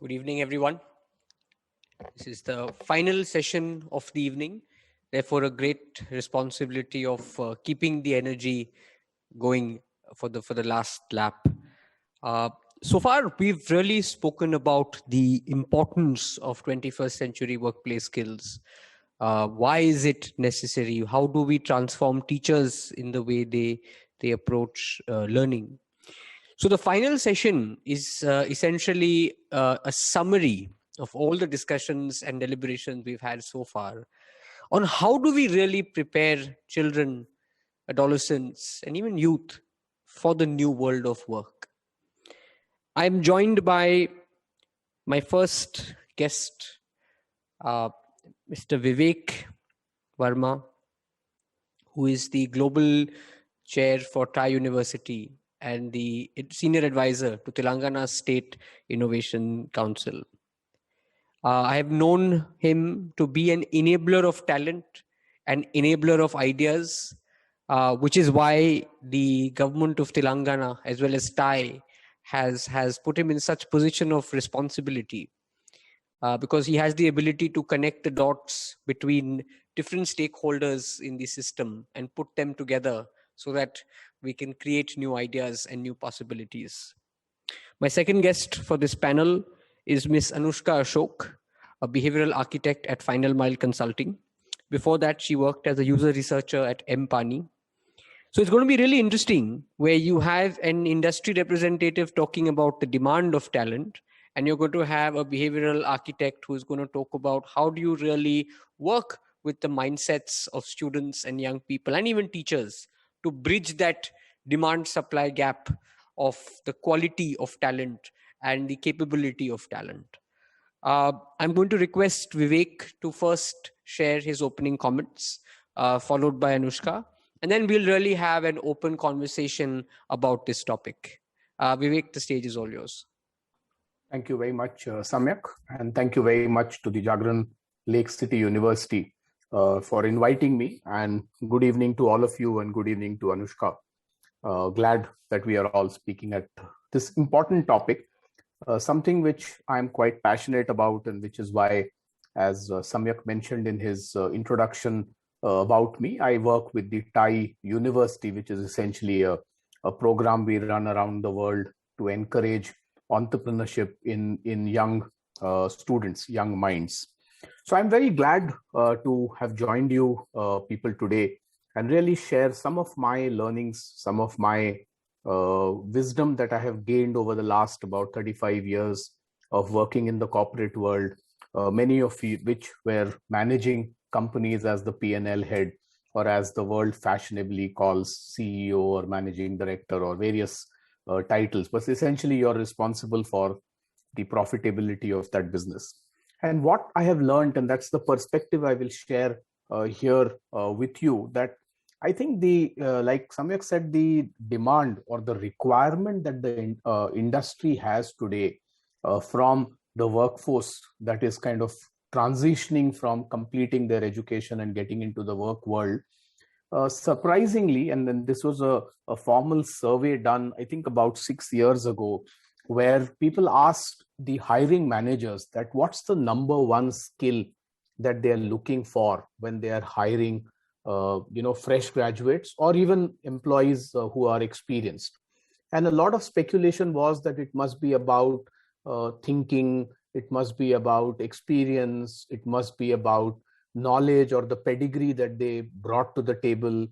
Good evening, everyone. This is the final session of the evening. Therefore, a great responsibility of keeping the energy going for the last lap. Uh, so far, we've really spoken about the importance of 21st century workplace skills. Why is it necessary? How do we transform teachers in the way they approach learning? So the final session is essentially a summary of all the discussions and deliberations we've had so far on how do we really prepare children, adolescents, and even youth for the new world of work. I'm joined by my first guest, uh, Mr. Vivek Verma, who is the global chair for TRI University and the senior advisor to Telangana State Innovation Council. I have known him to be an enabler of talent, an enabler of ideas, which is why the government of Telangana as well as TAI has put him in such position of responsibility because he has the ability to connect the dots between different stakeholders in the system and put them together so that we can create new ideas and new possibilities. My second guest for this panel is Ms. Anushka Ashok, a behavioral architect at Final Mile Consulting. Before that, she worked as a user researcher at M-Pani. So it's going to be really interesting where you have an industry representative talking about the demand of talent, and you're going to have a behavioral architect who is going to talk about how do you really work with the mindsets of students and young people and even teachers to bridge that demand supply gap of the quality of talent and the capability of talent. I'm going to request Vivek to first share his opening comments, followed by Anushka, and then we'll really have an open conversation about this topic. Vivek, the stage is all yours. Thank you very much, Samyak, and thank you very much to the Jagran Lake City University for inviting me, and good evening to all of you and good evening to Anushka. Glad that we are all speaking at this important topic, something which I'm quite passionate about, and which is why, as Samyak mentioned in his introduction about me, I work with the TAI University, which is essentially a program we run around the world to encourage entrepreneurship in young students, young minds. So I'm very glad to have joined you people today and really share some of my learnings, some of my wisdom that I have gained over the last about 35 years of working in the corporate world, many of which were managing companies as the P&L head, or as the world fashionably calls CEO or managing director or various titles, but essentially you're responsible for the profitability of that business. And what I have learned, and that's the perspective I will share here with you, that I think like Samyak said, the demand or the requirement that the industry has today from the workforce that is kind of transitioning from completing their education and getting into the work world, surprisingly, and then this was a formal survey done, I think about 6 years ago, where people asked the hiring managers that what's the number one skill that they're looking for when they are hiring fresh graduates or even employees who are experienced. And a lot of speculation was that it must be about thinking, it must be about experience, it must be about knowledge or the pedigree that they brought to the table,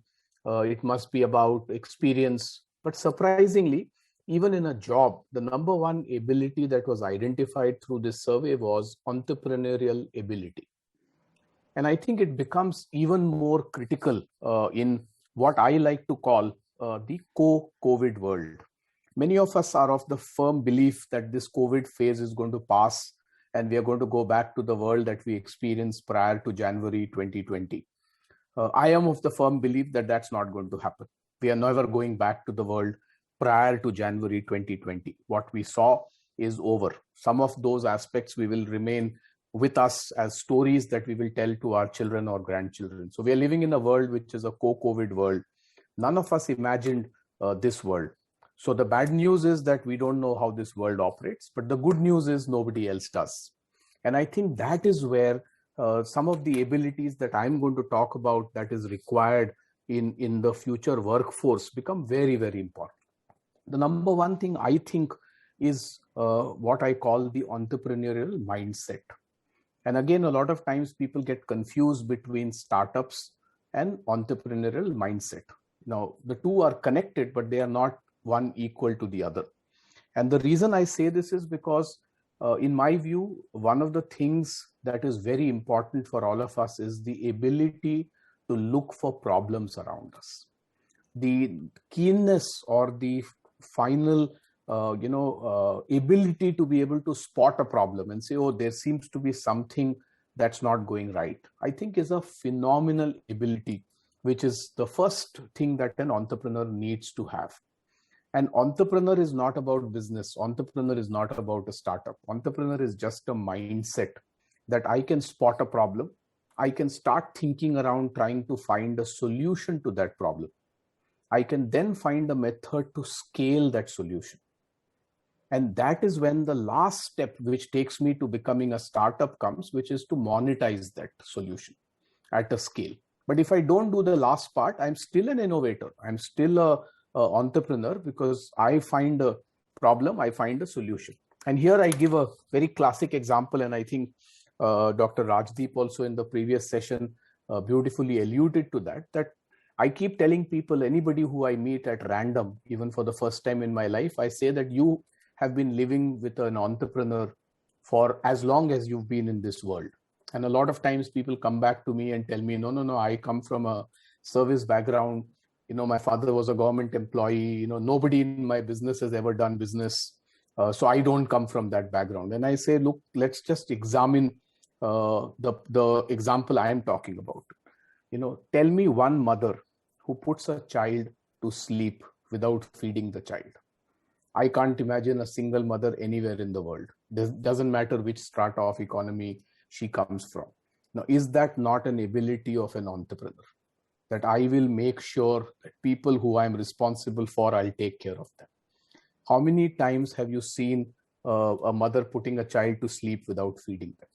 it must be about experience. But surprisingly, even in a job, the number one ability that was identified through this survey was entrepreneurial ability. And I think it becomes even more critical in what I like to call the co-COVID world. Many of us are of the firm belief that this COVID phase is going to pass and we are going to go back to the world that we experienced prior to January 2020. I am of the firm belief that that's not going to happen. We are never going back to the world prior to January 2020. What we saw is over. Some of those aspects we will remain with us as stories that we will tell to our children or grandchildren. So we are living in a world which is a co-COVID world. None of us imagined this world. So the bad news is that we don't know how this world operates, but the good news is nobody else does. And I think that is where some of the abilities that I'm going to talk about that is required in the future workforce become very, very important. The number one thing I think is what I call the entrepreneurial mindset. And again, a lot of times people get confused between startups and entrepreneurial mindset. Now, the two are connected, but they are not one equal to the other. And the reason I say this is because, in my view, one of the things that is very important for all of us is the ability to look for problems around us. The keenness or the final ability to be able to spot a problem and say, oh, there seems to be something that's not going right, I think is a phenomenal ability, which is the first thing that an entrepreneur needs to have. An entrepreneur is not about business. Entrepreneur is not about a startup. Entrepreneur is just a mindset that I can spot a problem. I can start thinking around trying to find a solution to that problem. I can then find a method to scale that solution. And that is when the last step, which takes me to becoming a startup, comes, which is to monetize that solution at a scale. But if I don't do the last part, I'm still an innovator. I'm still a entrepreneur, because I find a problem, I find a solution. And here I give a very classic example, and I think Dr. Rajdeep also in the previous session beautifully alluded to that I keep telling people, anybody who I meet at random, even for the first time in my life, I say that you have been living with an entrepreneur for as long as you've been in this world. And a lot of times people come back to me and tell me, no, I come from a service background. My father was a government employee. Nobody in my business has ever done business. So I don't come from that background. And I say, look, let's just examine the example I am talking about. Tell me one mother who puts a child to sleep without feeding the child. I can't imagine a single mother anywhere in the world. It doesn't matter which strata of economy she comes from. Now, is that not an ability of an entrepreneur? That I will make sure that people who I'm responsible for, I'll take care of them. How many times have you seen a mother putting a child to sleep without feeding them?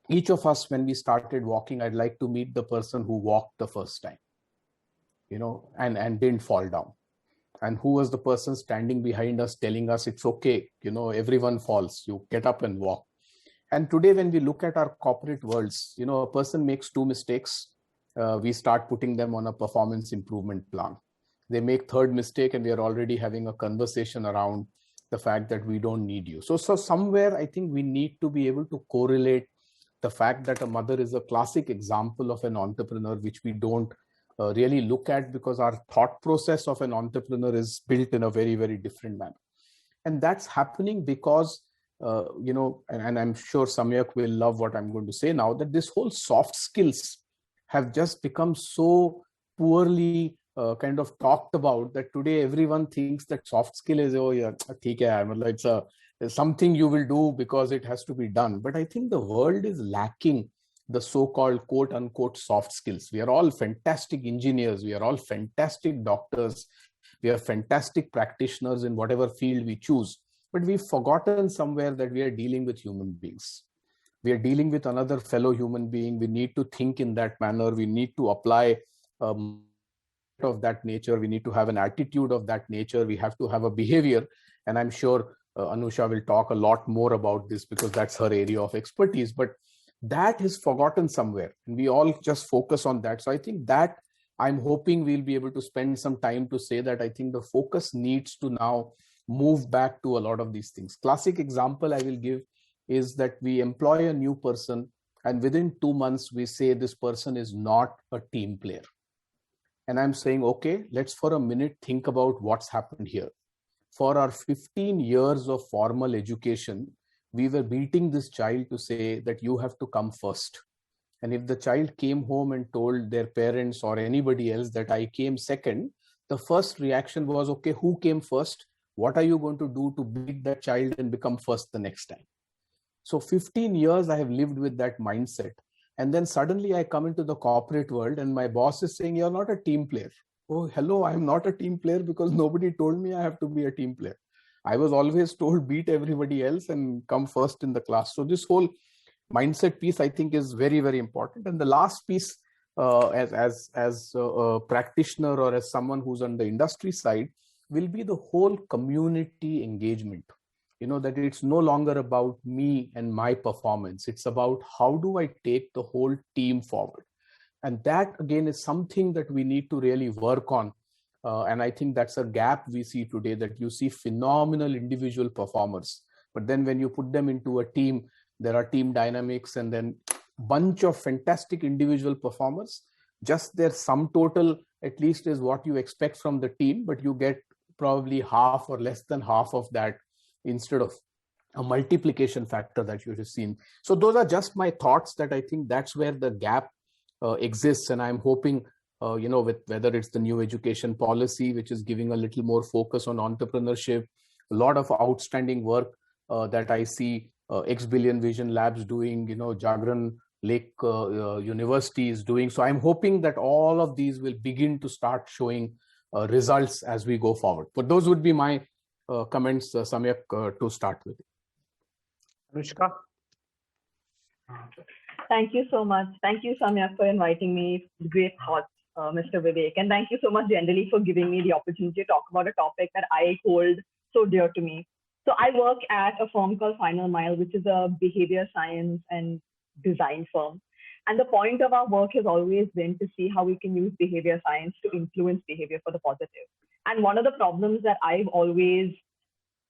Each of us, when we started walking, I'd like to meet the person who walked the first time, and didn't fall down. And who was the person standing behind us telling us it's okay, everyone falls, you get up and walk. And today, when we look at our corporate worlds, a person makes two mistakes, we start putting them on a performance improvement plan. They make third mistake and we are already having a conversation around the fact that we don't need you. So somewhere I think we need to be able to correlate the fact that a mother is a classic example of an entrepreneur, which we don't really look at, because our thought process of an entrepreneur is built in a very, very different manner. And that's happening because, and I'm sure Samyak will love what I'm going to say now, that this whole soft skills have just become so poorly kind of talked about that today everyone thinks that soft skill is, oh yeah, theek hai, it's something you will do because it has to be done. But I think the world is lacking the so-called quote unquote soft skills. We are all fantastic engineers. We are all fantastic doctors. We are fantastic practitioners in whatever field we choose. But we've forgotten somewhere that we are dealing with human beings. We are dealing with another fellow human being. We need to think in that manner. We need to apply of that nature. We need to have an attitude of that nature. We have to have a behavior. And I'm sure Anusha will talk a lot more about this because that's her area of expertise. But that is forgotten somewhere. And we all just focus on that. So I think that I'm hoping we'll be able to spend some time to say that I think the focus needs to now move back to a lot of these things. Classic example I will give is that we employ a new person and within 2 months we say this person is not a team player. And I'm saying, okay, let's for a minute think about what's happened here. For our 15 years of formal education, we were beating this child to say that you have to come first. And if the child came home and told their parents or anybody else that I came second, the first reaction was, okay, who came first? What are you going to do to beat that child and become first the next time? So 15 years I have lived with that mindset. And then suddenly I come into the corporate world and my boss is saying, you're not a team player. oh, hello, I'm not a team player because nobody told me I have to be a team player. I was always told beat everybody else and come first in the class. So this whole mindset piece, I think, is very, very important. And the last piece, as a practitioner or as someone who's on the industry side, will be the whole community engagement. That it's no longer about me and my performance. It's about how do I take the whole team forward. And that again is something that we need to really work on. And I think that's a gap we see today, that you see phenomenal individual performers, but then when you put them into a team, there are team dynamics, and then bunch of fantastic individual performers, just their sum total at least is what you expect from the team, but you get probably half or less than half of that instead of a multiplication factor that you have seen. So those are just my thoughts, that I think that's where the gap exists. And I'm hoping, with whether it's the new education policy, which is giving a little more focus on entrepreneurship, a lot of outstanding work that I see X Billion Vision Labs doing, Jagran Lake University is doing. So I'm hoping that all of these will begin to start showing results as we go forward. But those would be my comments, Samyak, to start with. Anushka? Thank you so much. Thank you, Samyak, for inviting me. Great thoughts, Mr. Vivek. And thank you so much generally for giving me the opportunity to talk about a topic that I hold so dear to me. So I work at a firm called Final Mile, which is a behavior science and design firm. And the point of our work has always been to see how we can use behavior science to influence behavior for the positive. And one of the problems that I've always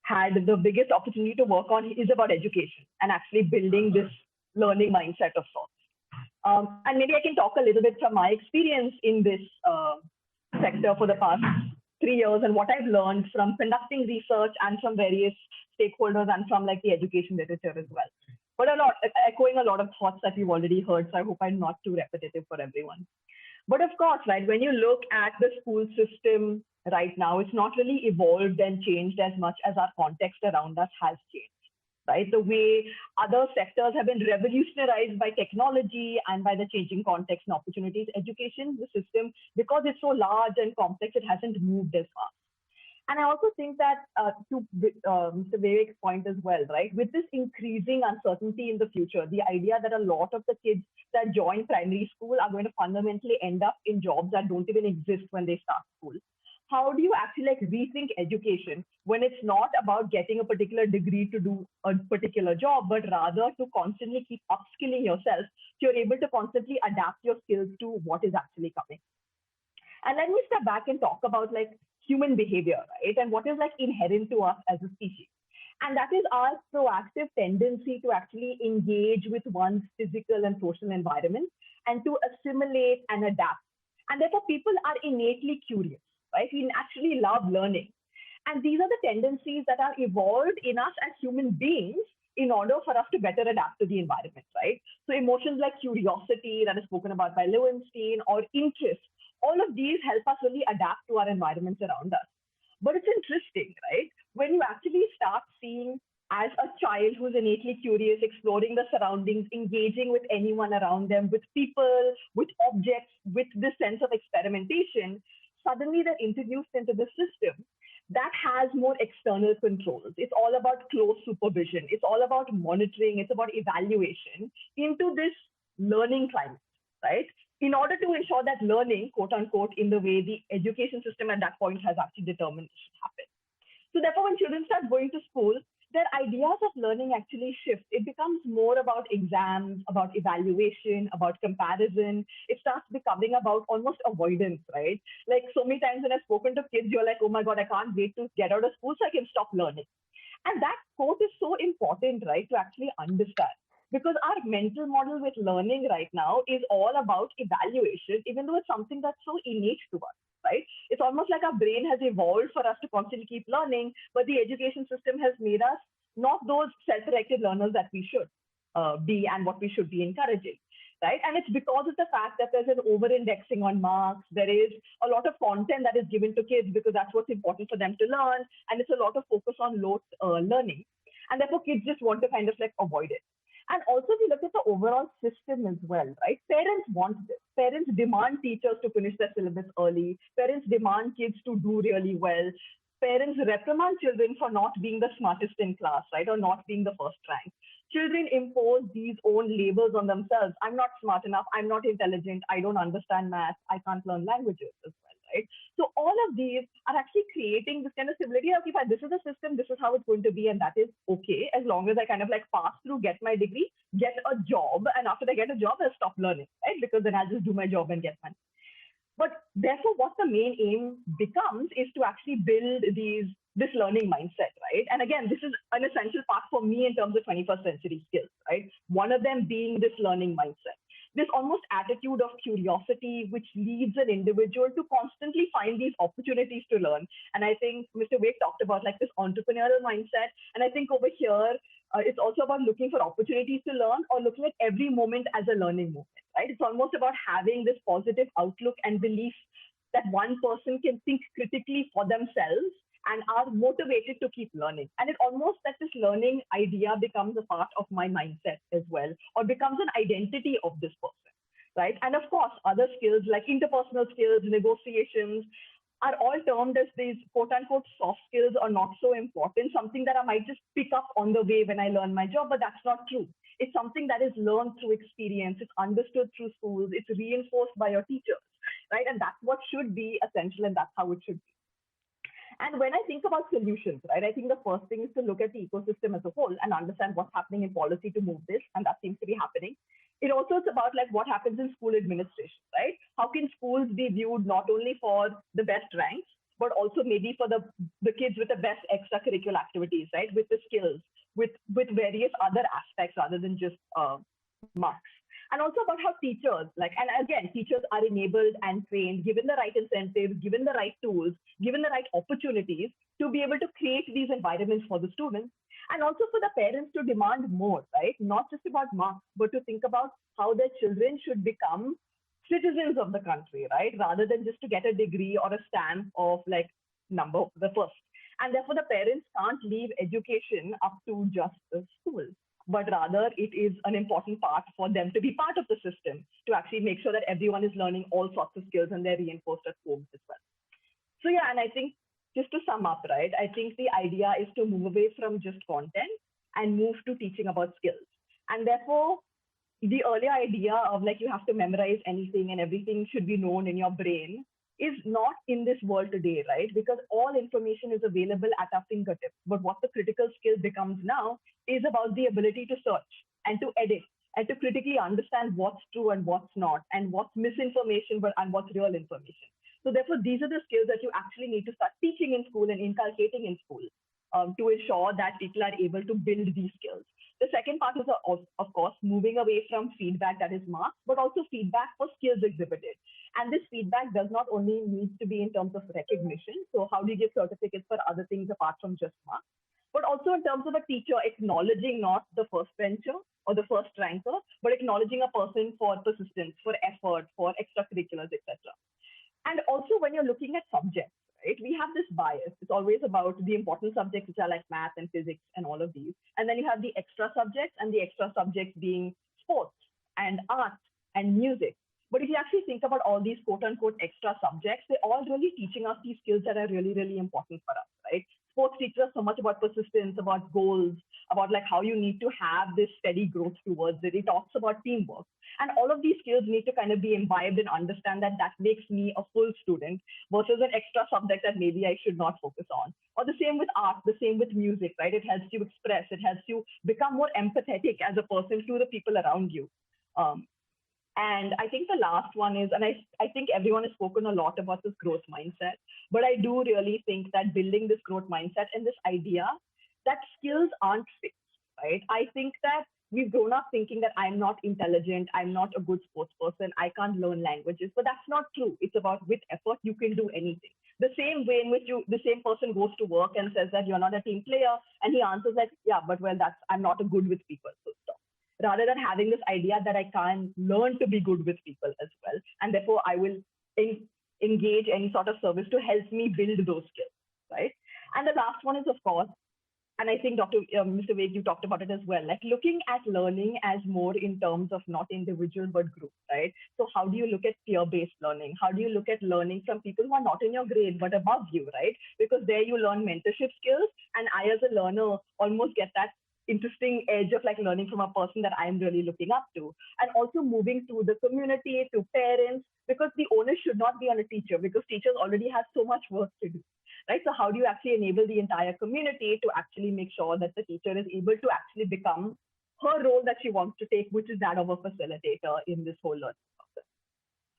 had the biggest opportunity to work on is about education and actually building this learning mindset of sorts. And maybe I can talk a little bit from my experience in this sector for the past 3 years and what I've learned from conducting research and from various stakeholders and from like the education literature as well. But echoing a lot of thoughts that we've already heard, so I hope I'm not too repetitive for everyone. But of course, right, when you look at the school system right now, it's not really evolved and changed as much as our context around us has changed. Right? The way other sectors have been revolutionized by technology and by the changing context and opportunities, education, the system, because it's so large and complex, it hasn't moved as fast. And I also think that to Mr. Vivek's point as well, right? With this increasing uncertainty in the future, the idea that a lot of the kids that join primary school are going to fundamentally end up in jobs that don't even exist when they start school. How do you actually like rethink education when it's not about getting a particular degree to do a particular job, but rather to constantly keep upskilling yourself so you're able to constantly adapt your skills to what is actually coming? And let me step back and talk about like human behavior, right? And what is like inherent to us as a species. And that is our proactive tendency to actually engage with one's physical and social environment and to assimilate and adapt. And therefore, people are innately curious. Right? We naturally love learning. And these are the tendencies that are evolved in us as human beings in order for us to better adapt to the environment, right? So emotions like curiosity that is spoken about by Lowenstein or interest, all of these help us really adapt to our environments around us. But it's interesting, right? When you actually start seeing as a child who's innately curious, exploring the surroundings, engaging with anyone around them, with people, with objects, with this sense of experimentation, suddenly they're introduced into the system that has more external controls. It's all about close supervision. It's all about monitoring. It's about evaluation into this learning climate, right? In order to ensure that learning, quote unquote, in the way the education system at that point has actually determined should happen. So therefore, when children start going to school, their ideas of learning actually shift. It becomes more about exams, about evaluation, about comparison. It starts becoming about almost avoidance, right? Like so many times when I've spoken to kids, you're like, oh my God, I can't wait to get out of school so I can stop learning. And that quote is so important, right, to actually understand. Because our mental model with learning right now is all about evaluation, even though it's something that's so innate to us. Right? It's almost like our brain has evolved for us to constantly keep learning, but the education system has made us not those self-directed learners that we should be and what we should be encouraging. Right? And it's because of the fact that there's an over-indexing on marks. There is a lot of content that is given to kids because that's what's important for them to learn. And it's a lot of focus on rote learning. And therefore, kids just want to kind of like avoid it. And also we look at the overall system as well, right? Parents want this. Parents demand teachers to finish their syllabus early. Parents demand kids to do really well. Parents reprimand children for not being the smartest in class, right? Or not being the first rank. Children impose these own labels on themselves. I'm not smart enough. I'm not intelligent. I don't understand math. I can't learn languages as well, right? So all of these are actually creating this kind of stability of, if this is the system, this is how it's going to be, and that is okay, as long as I kind of like pass through, get my degree, get a job, and after I get a job, I'll stop learning, right? Because then I'll just do my job and get money. But therefore, what the main aim becomes is to actually build this learning mindset, right? And again, this is an essential part for me in terms of 21st century skills, right? One of them being this learning mindset. This almost attitude of curiosity, which leads an individual to constantly find these opportunities to learn. And I think Mr. Wade talked about like this entrepreneurial mindset. And I think over here, it's also about looking for opportunities to learn or looking at every moment as a learning moment, right? It's almost about having this positive outlook and belief that one person can think critically for themselves and are motivated to keep learning. And it almost that this learning idea becomes a part of my mindset as well, or becomes an identity of this person, right? And of course, other skills like interpersonal skills, negotiations, are all termed as these quote unquote soft skills or not so important, something that I might just pick up on the way when I learn my job, but that's not true. It's something that is learned through experience, it's understood through schools, it's reinforced by your teachers, right? And that's what should be essential, and that's how it should be. And when I think about solutions, right, I think the first thing is to look at the ecosystem as a whole and understand what's happening in policy to move this, and that seems to be happening. It also is about like what happens in school administration, right? How can schools be viewed not only for the best ranks, but also maybe for the kids with the best extracurricular activities, right? With the skills, with various other aspects other than just marks. And also about how teachers, and again, teachers are enabled and trained, given the right incentives, given the right tools, given the right opportunities to be able to create these environments for the students. And also for the parents to demand more, right? Not just about marks, but to think about how their children should become citizens of the country, right? Rather than just to get a degree or a stamp of like number the first. And therefore the parents can't leave education up to just the school, but rather it is an important part for them to be part of the system to actually make sure that everyone is learning all sorts of skills and they're reinforced at home as well. So yeah, and I think just to sum up, right, I think the idea is to move away from just content and move to teaching about skills. And therefore, the earlier idea of like you have to memorize anything and everything should be known in your brain is not in this world today, right? Because all information is available at our fingertips. But what the critical skill becomes now is about the ability to search and to edit and to critically understand what's true and what's not, and what's misinformation and what's real information. So therefore, these are the skills that you actually need to start teaching in school and inculcating in school to ensure that people are able to build these skills. The second part is, of course, moving away from feedback that is marked, but also feedback for skills exhibited. And this feedback does not only need to be in terms of recognition. So how do you give certificates for other things apart from just marks? But also in terms of a teacher acknowledging not the first bencher or the first ranker, but acknowledging a person for persistence, for effort, for extracurriculars, etc. And also when you're looking at subjects, right, we have this bias. It's always about the important subjects, which are like math and physics and all of these. And then you have the extra subjects, and the extra subjects being sports and art and music. But if you actually think about all these quote unquote extra subjects, they're all really teaching us these skills that are really, really important for us, right? Sports teaches us so much about persistence, about goals, about like how you need to have this steady growth towards it. It talks about teamwork. And all of these skills need to kind of be imbibed and understand that that makes me a full student versus an extra subject that maybe I should not focus on. Or the same with art, the same with music, right? It helps you express, it helps you become more empathetic as a person to the people around you. And I think the last one is, and I think everyone has spoken a lot about this growth mindset, but I do really think that building this growth mindset and this idea that skills aren't fixed, right? I think that we've grown up thinking that I'm not intelligent, I'm not a good sports person, I can't learn languages, but that's not true. It's about with effort, you can do anything. The same way in which the same person goes to work and says that you're not a team player, and he answers like, yeah, but well, I'm not a good with people, so stop. Rather than having this idea that I can learn to be good with people as well. And therefore, I will engage any sort of service to help me build those skills, right? And the last one is, of course, and I think Mr. Ved, you talked about it as well, like looking at learning as more in terms of not individual but group, right? So how do you look at peer-based learning? How do you look at learning from people who are not in your grade but above you, right? Because there you learn mentorship skills, and I as a learner almost get that interesting edge of like learning from a person that I'm really looking up to. And also moving to the community, to parents, because the onus should not be on a teacher, because teachers already have so much work to do, right? So how do you actually enable the entire community to actually make sure that the teacher is able to actually become her role that she wants to take, which is that of a facilitator in this whole learning process?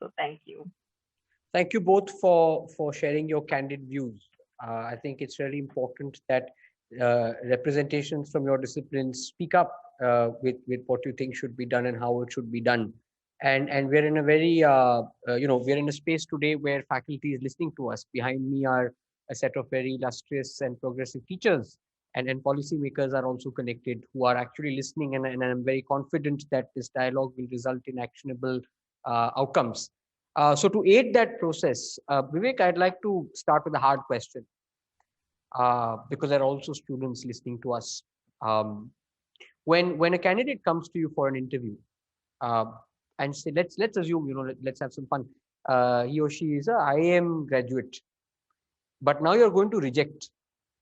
So thank you. Thank you both for sharing your candid views. I think it's really important that representations from your disciplines speak up with what you think should be done and how it should be done. And we're in a very we're in a space today where faculty is listening to us. Behind me are a set of very illustrious and progressive teachers, and policymakers are also connected who are actually listening, and I'm very confident that this dialogue will result in actionable outcomes. So to aid that process, Vivek, I'd like to start with a hard question, because there are also students listening to us. When a candidate comes to you for an interview, and say, let's assume, let's have some fun. He or she is a IIM graduate, but now you're going to reject.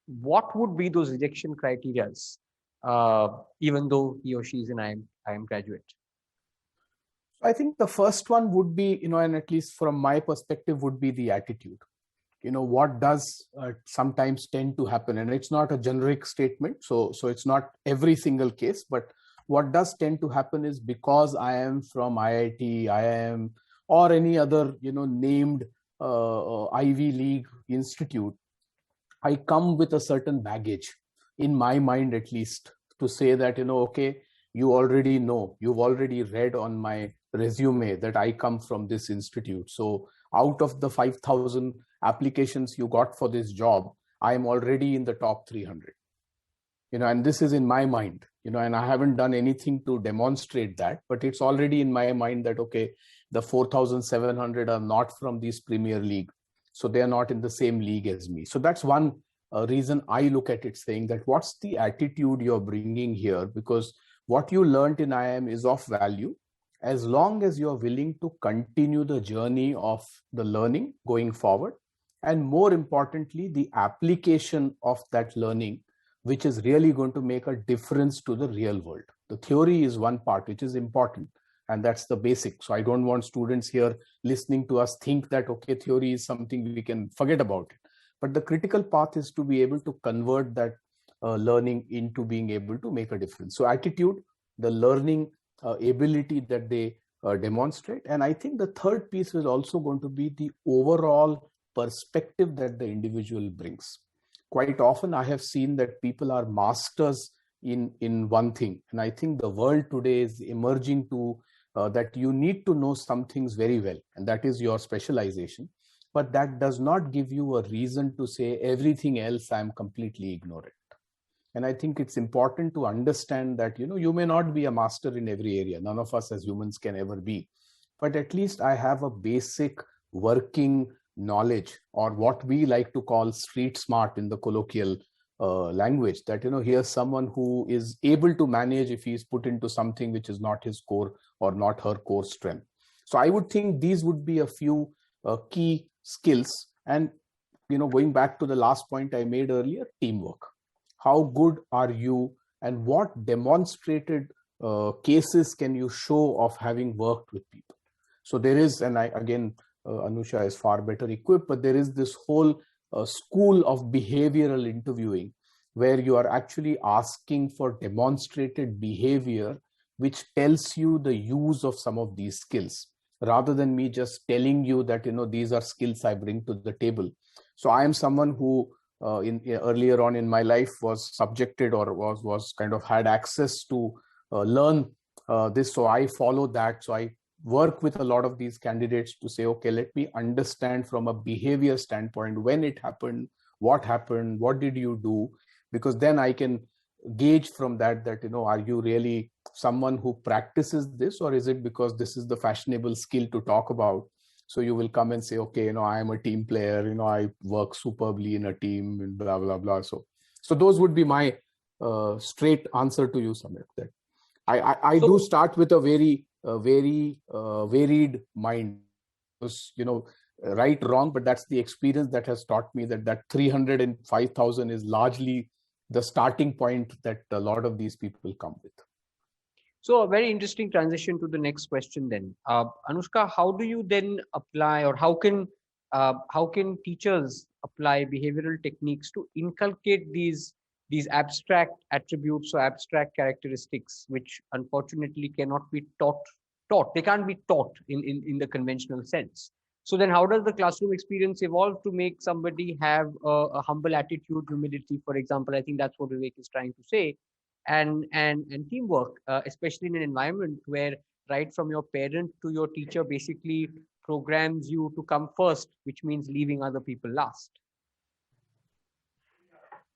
What would be those rejection criterias, even though he or she is an IIM graduate? I think the first one would be, and at least from my perspective, would be the attitude. What does sometimes tend to happen, and it's not a generic statement, so it's not every single case, but what does tend to happen is, because I am from IIT, IIM, or any other named Ivy League institute, I come with a certain baggage, in my mind at least, to say that okay, you've already read on my resume that I come from this institute, so out of the 5,000 applications you got for this job, I am already in the top 300. And this is in my mind, and I haven't done anything to demonstrate that, but it's already in my mind that, okay, the 4,700 are not from this Premier League, so they are not in the same league as me. So that's one reason I look at it, saying that what's the attitude you're bringing here, because what you learned in IIM is of value, as long as you're willing to continue the journey of the learning going forward, and more importantly, the application of that learning, which is really going to make a difference to the real world. The theory is one part, which is important, and that's the basic. So I don't want students here listening to us think that, okay, theory is something we can forget about it. But the critical path is to be able to convert that learning into being able to make a difference. So attitude, the learning ability that they demonstrate. And I think the third piece is also going to be the overall perspective that the individual brings. Quite often I have seen that people are masters in one thing. And I think the world today is emerging to that you need to know some things very well, and that is your specialization. But that does not give you a reason to say everything else I'm completely ignorant. And I think it's important to understand that, you may not be a master in every area. None of us as humans can ever be. But at least I have a basic working knowledge, or what we like to call street smart in the colloquial language, that, here's someone who is able to manage if he's put into something which is not his core or not her core strength. So I would think these would be a few key skills. And, going back to the last point I made earlier, teamwork. How good are you, and what demonstrated cases can you show of having worked with people? So there is, and Anusha is far better equipped, but there is this whole school of behavioral interviewing, where you are actually asking for demonstrated behavior, which tells you the use of some of these skills, rather than me just telling you that, these are skills I bring to the table. So I am someone who earlier on in my life was subjected, or was kind of had access to learn this. So I follow that. So I work with a lot of these candidates to say, okay, let me understand from a behavior standpoint, when it happened, what did you do? Because then I can gauge from that, are you really someone who practices this, or is it because this is the fashionable skill to talk about? So you will come and say, okay, I am a team player, I work superbly in a team, and blah, blah, blah. So those would be my straight answer to you, Samyak. That I do start with a very varied mind. Right, wrong, but that's the experience that has taught me that 305,000 is largely the starting point that a lot of these people come with. So a very interesting transition to the next question then. Anushka, how do you then apply, or how can teachers apply behavioral techniques to inculcate these abstract attributes or abstract characteristics, which unfortunately cannot be taught? They can't be taught in the conventional sense. So then how does the classroom experience evolve to make somebody have a humble attitude, humility, for example? I think that's what Vivek is trying to say. And teamwork, especially in an environment where right from your parent to your teacher basically programs you to come first, which means leaving other people last.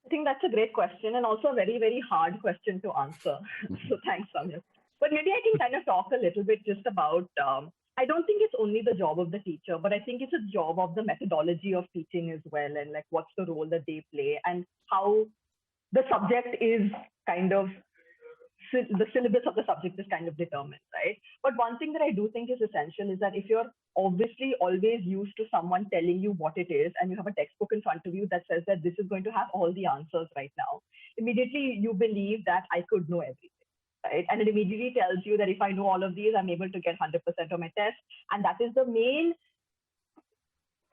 I think that's a great question, and also a very, very hard question to answer. So thanks, Samyak. But maybe I can kind of talk a little bit just about, I don't think it's only the job of the teacher, but I think it's a job of the methodology of teaching as well, and like what's the role that they play and how the subject is kind of, the syllabus of the subject is kind of determined, right? But one thing that I do think is essential is that if you're obviously always used to someone telling you what it is, and you have a textbook in front of you that says that this is going to have all the answers right now, immediately you believe that I could know everything, right? And it immediately tells you that if I know all of these, I'm able to get 100% of my test. And that is the main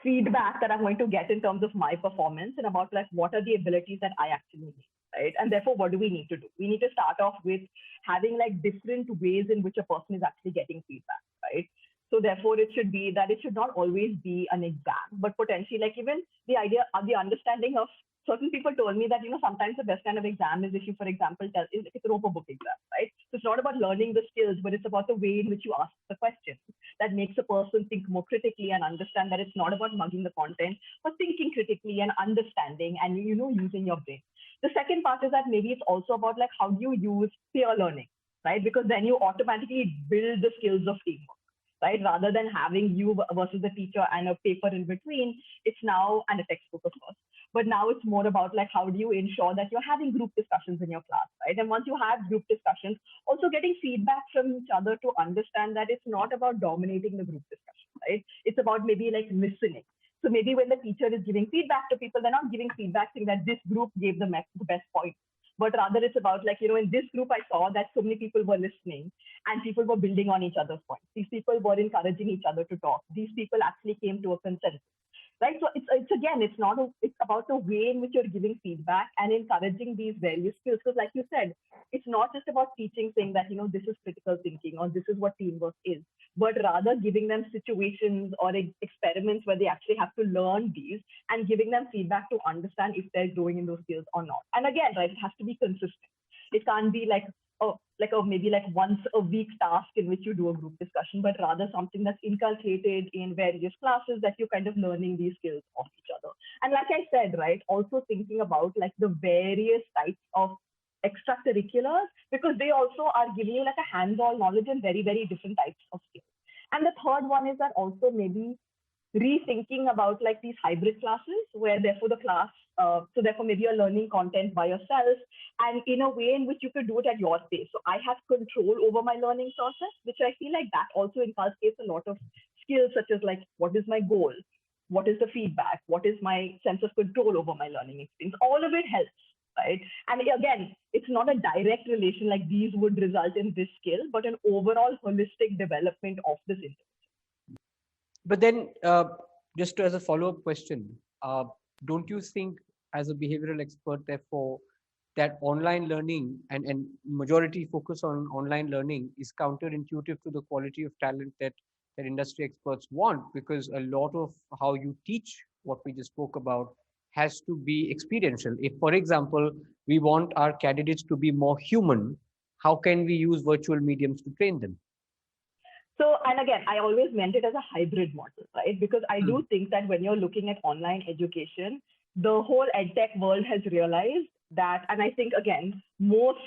feedback that I'm going to get in terms of my performance and about like what are the abilities that I actually need. Right? And therefore, what do we need to do? We need to start off with having like different ways in which a person is actually getting feedback, right? So therefore, it should be that it should not always be an exam, but potentially like even the idea of the understanding of certain people told me that, sometimes the best kind of exam is if you, for example, it's an open book exam, right? So it's not about learning the skills, but it's about the way in which you ask the questions that makes a person think more critically and understand that it's not about mugging the content, but thinking critically and understanding and, using your brain. The second part is that maybe it's also about like how you use peer learning, right? Because then you automatically build the skills of teamwork, right? Rather than having you versus the teacher and a paper in between, it's now, and a textbook, of course. But now it's more about like, how do you ensure that you're having group discussions in your class, right? And once you have group discussions, also getting feedback from each other to understand that it's not about dominating the group discussion, right? It's about maybe like listening. So maybe when the teacher is giving feedback to people, they're not giving feedback saying that this group gave the best point, but rather it's about like, in this group, I saw that so many people were listening and people were building on each other's points. These people were encouraging each other to talk. These people actually came to a consensus, right? So it's about the way in which you're giving feedback and encouraging these various skills. Because like you said, it's not just about teaching saying that, this is critical thinking or this is what teamwork is, but rather giving them situations or experiments where they actually have to learn these and giving them feedback to understand if they're growing in those skills or not. And again, right, it has to be consistent. It can't be maybe once a week task in which you do a group discussion, but rather something that's inculcated in various classes that you're kind of learning these skills of each other. And like I said, right, also thinking about like the various types of extracurriculars, because they also are giving you like a hands-on knowledge in very, very different types of skills. And the third one is that also maybe rethinking about like these hybrid classes where therefore the class, so therefore maybe you're learning content by yourself and in a way in which you could do it at your pace. So I have control over my learning process, which I feel like that also inculcates a lot of skills such as like, what is my goal? What is the feedback? What is my sense of control over my learning experience? All of it helps, right? And again, it's not a direct relation like these would result in this skill, but an overall holistic development of this individual. But then, just as a follow-up question, don't you think as a behavioral expert, therefore, that online learning and majority focus on online learning is counterintuitive to the quality of talent that industry experts want? Because a lot of how you teach what we just spoke about has to be experiential. If, for example, we want our candidates to be more human, how can we use virtual mediums to train them? So, and again, I always meant it as a hybrid model, right? Because I do think that when you're looking at online education, the whole edtech world has realized that, and I think, again,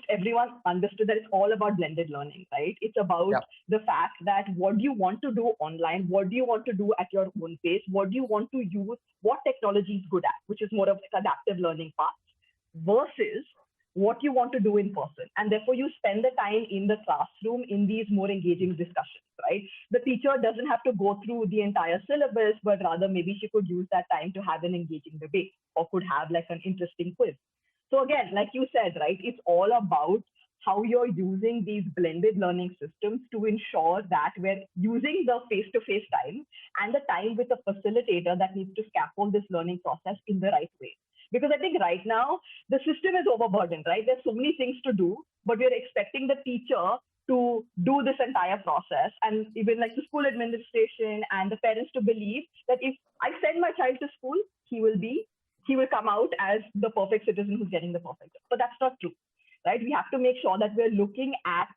everyone understood that it's all about blended learning, right? It's about the fact that what do you want to do online? What do you want to do at your own pace? What do you want to use? What technology is good at, which is more of like adaptive learning paths versus what you want to do in person. And therefore, you spend the time in the classroom in these more engaging discussions, right? The teacher doesn't have to go through the entire syllabus, but rather maybe she could use that time to have an engaging debate or could have like an interesting quiz. So again, like you said, right, it's all about how you're using these blended learning systems to ensure that we're using the face-to-face time and the time with a facilitator that needs to scaffold this learning process in the right way. Because I think right now, the system is overburdened, right? There's so many things to do, but we're expecting the teacher to do this entire process, and even like the school administration and the parents to believe that if I send my child to school, he will come out as the perfect citizen who's getting the perfect job. But that's not true, right? We have to make sure that we're looking at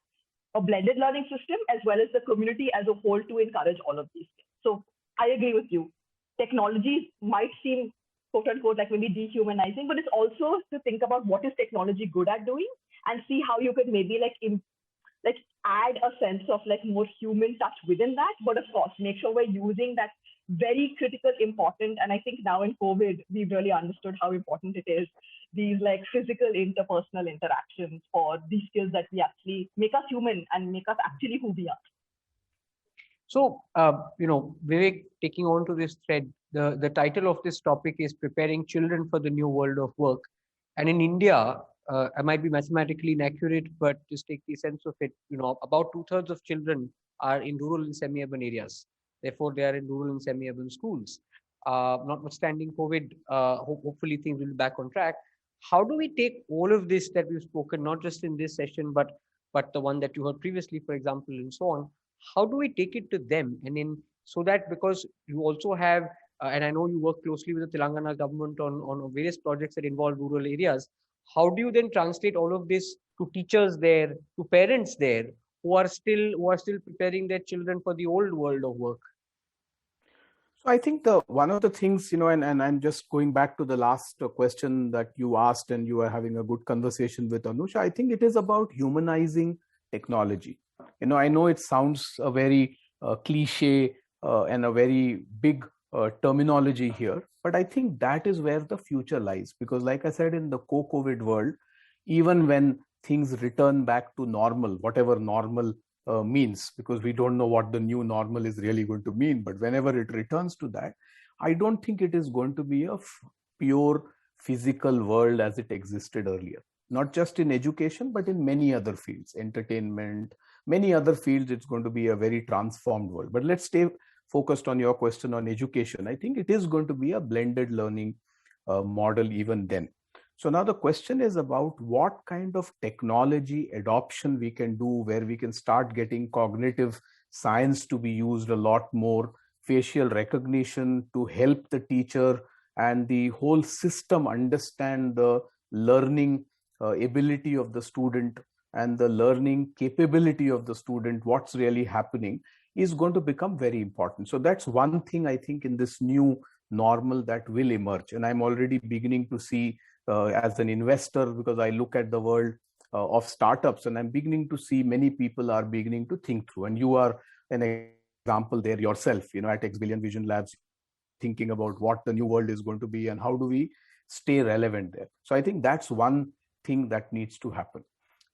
a blended learning system as well as the community as a whole to encourage all of these things. So I agree with you. Technology might seem quote unquote like maybe dehumanizing, but it's also to think about what is technology good at doing and see how you could maybe like add a sense of like more human touch within that. But of course, make sure we're using that very critical, important, and I think now in COVID, we've really understood how important it is, these like physical interpersonal interactions for these skills that we actually make us human and make us actually who we are. So, Vivek, taking on to this thread, the title of this topic is Preparing Children for the New World of Work. And in India, I might be mathematically inaccurate, but just take the sense of it, about 2/3 of children are in rural and semi-urban areas. Therefore, they are in rural and semi-urban schools. Notwithstanding COVID, hopefully things will be back on track. How do we take all of this that we've spoken, not just in this session, but the one that you heard previously, for example, and so on? How do we take it to them? And so that, because you also have, and I know you work closely with the Telangana government on various projects that involve rural areas. How do you then translate all of this to teachers there, to parents there, who are still preparing their children for the old world of work? So I think one of the things, and I'm just going back to the last question that you asked, and you are having a good conversation with Anusha. I think it is about humanizing technology. I know it sounds a very cliche and a very big terminology here, but I think that is where the future lies. Because like I said, in the co-COVID world, even when things return back to normal, whatever normal means, because we don't know what the new normal is really going to mean, but whenever it returns to that, I don't think it is going to be a pure physical world as it existed earlier. Not just in education, but in many other fields, entertainment, many other fields, it's going to be a very transformed world. But let's stay focused on your question on education. I think it is going to be a blended learning model even then. So now the question is about what kind of technology adoption we can do, where we can start getting cognitive science to be used a lot more, facial recognition to help the teacher and the whole system understand the learning ability of the student and the learning capability of the student, what's really happening, is going to become very important. So that's one thing I think in this new normal that will emerge. And I'm already beginning to see as an investor, because I look at the world of startups, and I'm beginning to see many people are beginning to think through. And you are an example there yourself, at X Billion Vision Labs, thinking about what the new world is going to be and how do we stay relevant there. So I think that's one thing that needs to happen.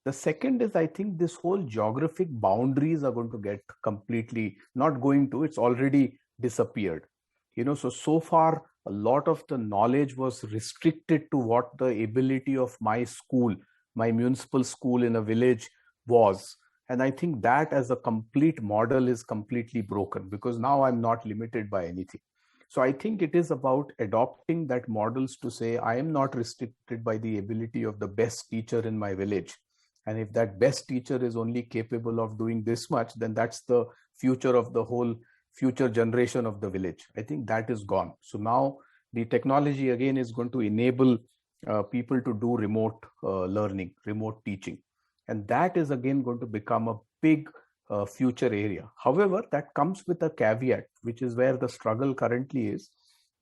The second is, I think this whole geographic boundaries are going to get completely, not going to, it's already disappeared. So far, a lot of the knowledge was restricted to what the ability of my school, my municipal school in a village was. And I think that as a complete model is completely broken, because now I'm not limited by anything. So I think it is about adopting that models to say, I am not restricted by the ability of the best teacher in my village. And if that best teacher is only capable of doing this much, then that's the future of the whole future generation of the village. I think that is gone. So now the technology again is going to enable people to do remote learning, remote teaching. And that is again going to become a big future area. However, that comes with a caveat, which is where the struggle currently is,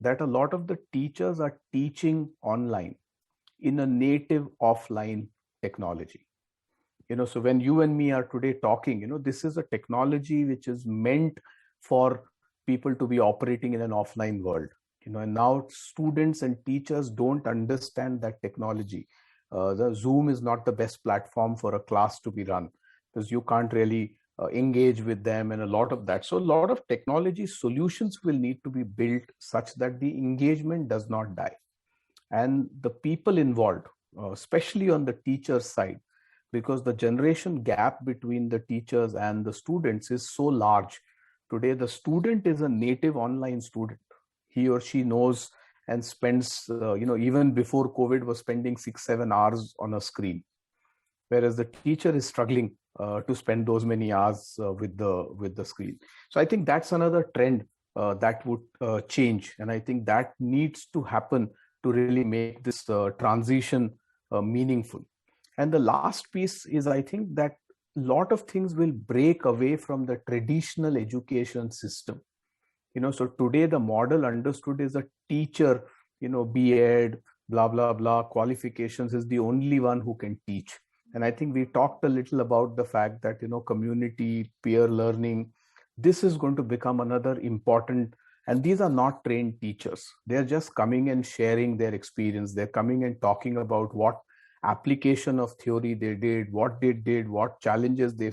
that a lot of the teachers are teaching online in a native offline technology. So when you and me are today talking, this is a technology which is meant for people to be operating in an offline world. And now students and teachers don't understand that technology. the Zoom is not the best platform for a class to be run, because you can't really engage with them and a lot of that. So a lot of technology solutions will need to be built such that the engagement does not die. And the people involved, especially on the teacher side, because the generation gap between the teachers and the students is so large. Today, the student is a native online student. He or she knows and spends, even before COVID, was spending 6-7 hours on a screen, whereas the teacher is struggling to spend those many hours with the screen. So I think that's another trend that would change, and I think that needs to happen to really make this transition meaningful. And the last piece is, I think that a lot of things will break away from the traditional education system. So today the model understood is a teacher, B.Ed, blah, blah, blah, qualifications, is the only one who can teach. And I think we talked a little about the fact that, community, peer learning, this is going to become another important, and these are not trained teachers. They're just coming and sharing their experience. They're coming and talking about what application of theory they did, what they did, what challenges they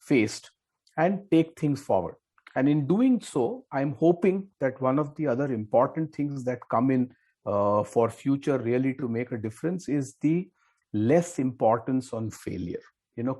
faced, and take things forward. And in doing so, I'm hoping that one of the other important things that come in for future really to make a difference is the less importance on failure.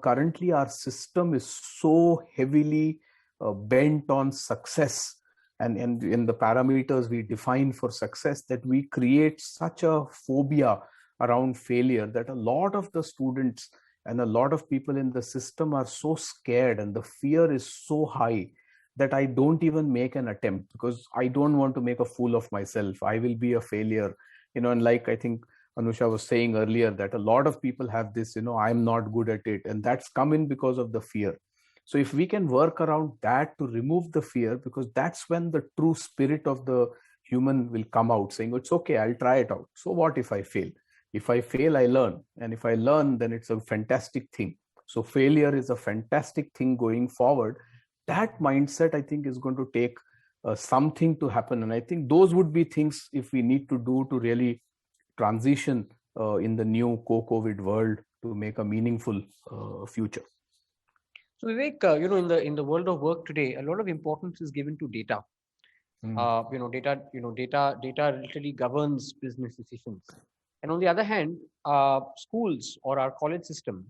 Currently our system is so heavily bent on success and in the parameters we define for success, that we create such a phobia around failure that a lot of the students and a lot of people in the system are so scared, and the fear is so high that I don't even make an attempt, because I don't want to make a fool of myself. I will be a failure, and like I think Anusha was saying earlier, that a lot of people have this, I'm not good at it, and that's come in because of the fear. So if we can work around that to remove the fear, because that's when the true spirit of the human will come out, saying, it's okay, I'll try it out. So what if I fail? If I fail, I learn. And if I learn, then it's a fantastic thing. So failure is a fantastic thing going forward. That mindset, I think, is going to take something to happen. And I think those would be things if we need to do to really transition in the new co-COVID world to make a meaningful future. So Vivek, in the world of work today, a lot of importance is given to data. Data literally governs business decisions. And on the other hand, schools or our college system,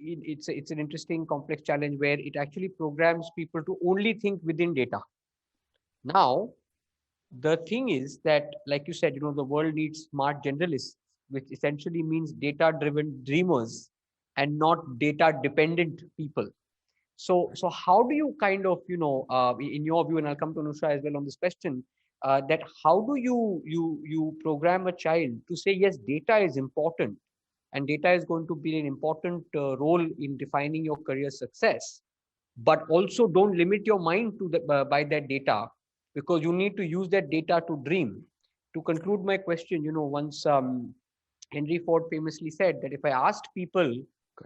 it's an interesting complex challenge where it actually programs people to only think within data. Now, the thing is that, like you said, the world needs smart generalists, which essentially means data-driven dreamers and not data-dependent people. So how do you kind of, in your view, and I'll come to Anusha as well on this question, that how do you program a child to say, yes, data is important, and data is going to be an important role in defining your career success, but also don't limit your mind to by that data, because you need to use that data to dream. To conclude my question, once Henry Ford famously said that if I asked people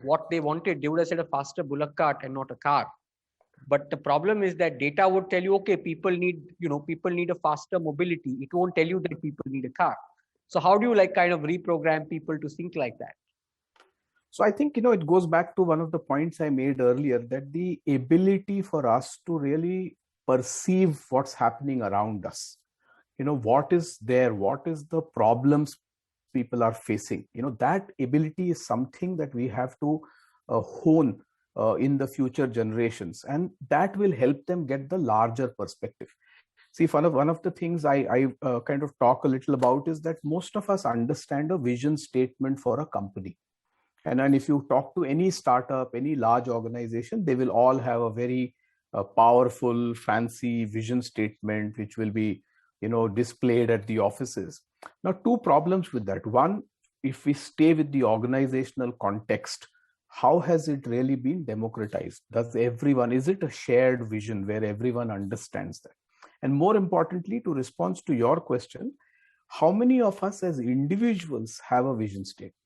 what they wanted, they would have said a faster bullock cart and not a car. But the problem is that data would tell you, okay, people need a faster mobility. It won't tell you that people need a car. So how do you kind of reprogram people to think like that? So I think, it goes back to one of the points I made earlier, that the ability for us to really perceive what's happening around us, what is there, what is the problems people are facing, that ability is something that we have to hone in the future generations, and that will help them get the larger perspective. See, one of the things I kind of talk a little about is that most of us understand a vision statement for a company. And if you talk to any startup, any large organization, they will all have a very powerful, fancy vision statement, which will be, displayed at the offices. Now, two problems with that. One, if we stay with the organizational context, how has it really been democratized? Is it a shared vision where everyone understands that? And more importantly, to respond to your question, how many of us as individuals have a vision statement?